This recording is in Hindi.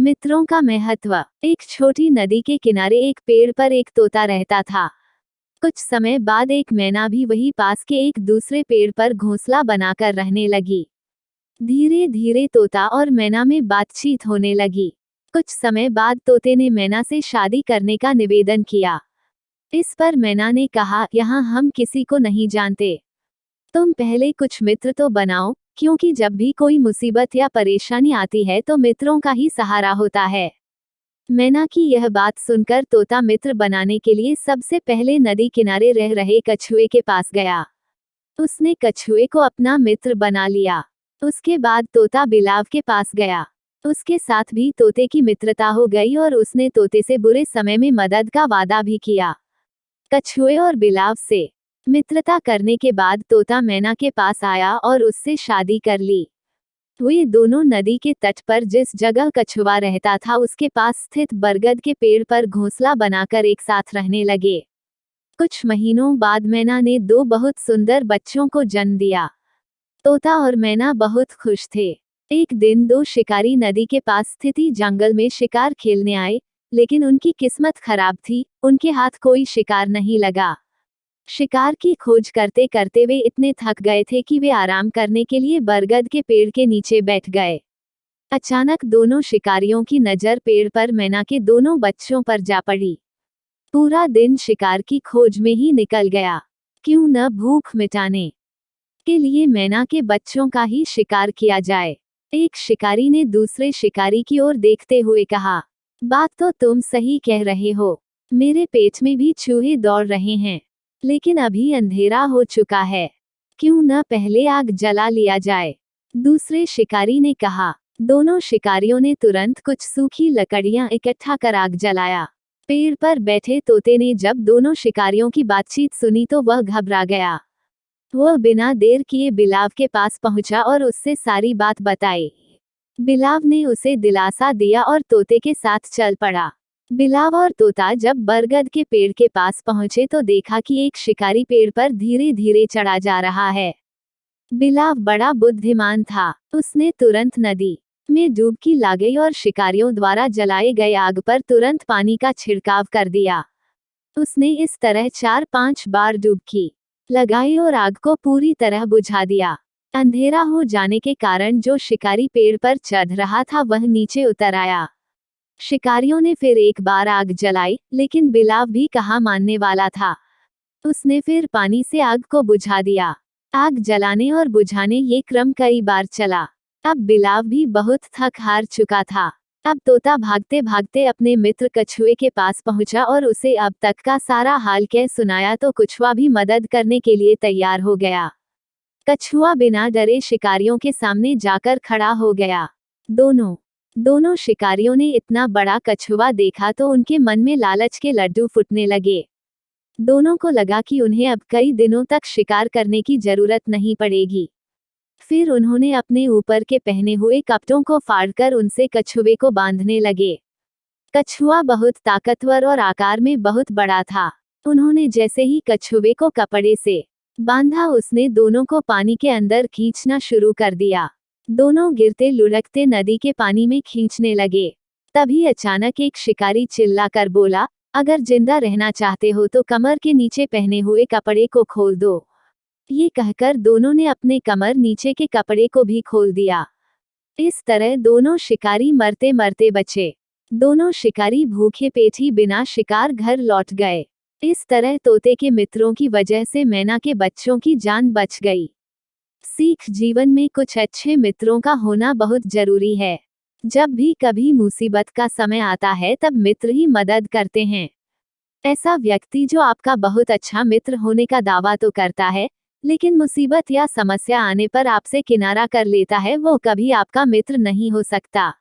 मित्रों का महत्व। एक छोटी नदी के किनारे एक पेड़ पर एक तोता रहता था। कुछ समय बाद एक मैना भी वही पास के एक दूसरे पेड़ पर घोंसला बनाकर रहने लगी। धीरे धीरे तोता और मैना में बातचीत होने लगी। कुछ समय बाद तोते ने मैना से शादी करने का निवेदन किया। इस पर मैना ने कहा, यहाँ हम किसी को नहीं जानते, तुम पहले कुछ मित्र तो बनाओ, क्योंकि जब भी कोई मुसीबत या परेशानी आती है तो मित्रों का ही सहारा होता है। मैना की यह बात सुनकर तोता मित्र बनाने के लिए सबसे पहले नदी किनारे रह रहे कछुए के पास गया। उसने कछुए को अपना मित्र बना लिया। उसके बाद तोता बिलाव के पास गया। उसके साथ भी तोते की मित्रता हो गई और उसने तोते से बुरे समय में मदद का वादा भी किया। कछुए और बिलाव से मित्रता करने के बाद तोता मैना के पास आया और उससे शादी कर ली। वे दोनों नदी के तट पर जिस जगह कछुआ रहता था उसके पास स्थित बरगद के पेड़ पर घोंसला बनाकर एक साथ रहने लगे। कुछ महीनों बाद मैना ने 2 बहुत सुंदर बच्चों को जन्म दिया। तोता और मैना बहुत खुश थे। एक दिन 2 शिकारी नदी के पास स्थित जंगल में शिकार खेलने आए, लेकिन उनकी किस्मत खराब थी, उनके हाथ कोई शिकार नहीं लगा। शिकार की खोज करते करते वे इतने थक गए थे कि वे आराम करने के लिए बरगद के पेड़ के नीचे बैठ गए। अचानक दोनों शिकारियों की नजर पेड़ पर मैना के दोनों बच्चों पर जा पड़ी। पूरा दिन शिकार की खोज में ही निकल गया। क्यों न भूख मिटाने के लिए मैना के बच्चों का ही शिकार किया जाए। एक शिकारी ने दूसरे शिकारी की ओर देखते हुए कहा, बात तो तुम सही कह रहे हो, मेरे पेट में भी चूहे दौड़ रहे हैं, लेकिन अभी अंधेरा हो चुका है, क्यों न पहले आग जला लिया जाए। दूसरे शिकारी ने कहा। दोनों शिकारियों ने तुरंत कुछ सूखी लकड़ियां इकट्ठा कर आग जलाया। पेड़ पर बैठे तोते ने जब दोनों शिकारियों की बातचीत सुनी तो वह घबरा गया। वह बिना देर किए बिलाव के पास पहुंचा और उससे सारी बात बताई। बिलाव ने उसे दिलासा दिया और तोते के साथ चल पड़ा। बिलाव और तोता जब बरगद के पेड़ के पास पहुंचे तो देखा कि एक शिकारी पेड़ पर धीरे धीरे चढ़ा जा रहा है। बिलाव बड़ा बुद्धिमान था। उसने तुरंत नदी में डुबकी लगाई और शिकारियों द्वारा जलाए गए आग पर तुरंत पानी का छिड़काव कर दिया। उसने इस तरह 4-5 बार डुबकी लगाई और आग को पूरी तरह बुझा दिया। अंधेरा हो जाने के कारण जो शिकारी पेड़ पर चढ़ रहा था वह नीचे उतर आया। शिकारियों ने फिर एक बार आग जलाई, लेकिन बिलाव भी कहाँ मानने वाला था। उसने फिर पानी से आग को बुझा दिया। आग जलाने और बुझाने ये क्रम कई बार चला। अब बिलाव भी बहुत थक हार चुका था। अब तोता भागते भागते अपने मित्र कछुए के पास पहुंचा और उसे अब तक का सारा हाल कह सुनाया तो कछुआ भी मदद करने के लिए तैयार हो गया। कछुआ बिना डरे शिकारियों के सामने जाकर खड़ा हो गया। दोनों शिकारियों ने इतना बड़ा कछुआ देखा तो उनके मन में लालच के लड्डू फूटने लगे। दोनों को लगा कि उन्हें अब कई दिनों तक शिकार करने की जरूरत नहीं पड़ेगी। फिर उन्होंने अपने ऊपर के पहने हुए कपड़ों को फाड़कर उनसे कछुए को बांधने लगे। कछुआ बहुत ताकतवर और आकार में बहुत बड़ा था। उन्होंने जैसे ही कछुए को कपड़े से बांधा उसने दोनों को पानी के अंदर खींचना शुरू कर दिया। दोनों गिरते लुढ़कते नदी के पानी में खींचने लगे। तभी अचानक एक शिकारी चिल्लाकर बोला, अगर जिंदा रहना चाहते हो तो कमर के नीचे पहने हुए कपड़े को खोल दो। ये कहकर दोनों ने अपने कमर नीचे के कपड़े को भी खोल दिया। इस तरह दोनों शिकारी मरते मरते बचे। दोनों शिकारी भूखे पेट ही बिना शिकार घर लौट गए। इस तरह तोते के मित्रों की वजह से मैना के बच्चों की जान बच गई। सीख, जीवन में कुछ अच्छे मित्रों का होना बहुत जरूरी है। जब भी कभी मुसीबत का समय आता है तब मित्र ही मदद करते हैं। ऐसा व्यक्ति जो आपका बहुत अच्छा मित्र होने का दावा तो करता है, लेकिन मुसीबत या समस्या आने पर आपसे किनारा कर लेता है, वो कभी आपका मित्र नहीं हो सकता।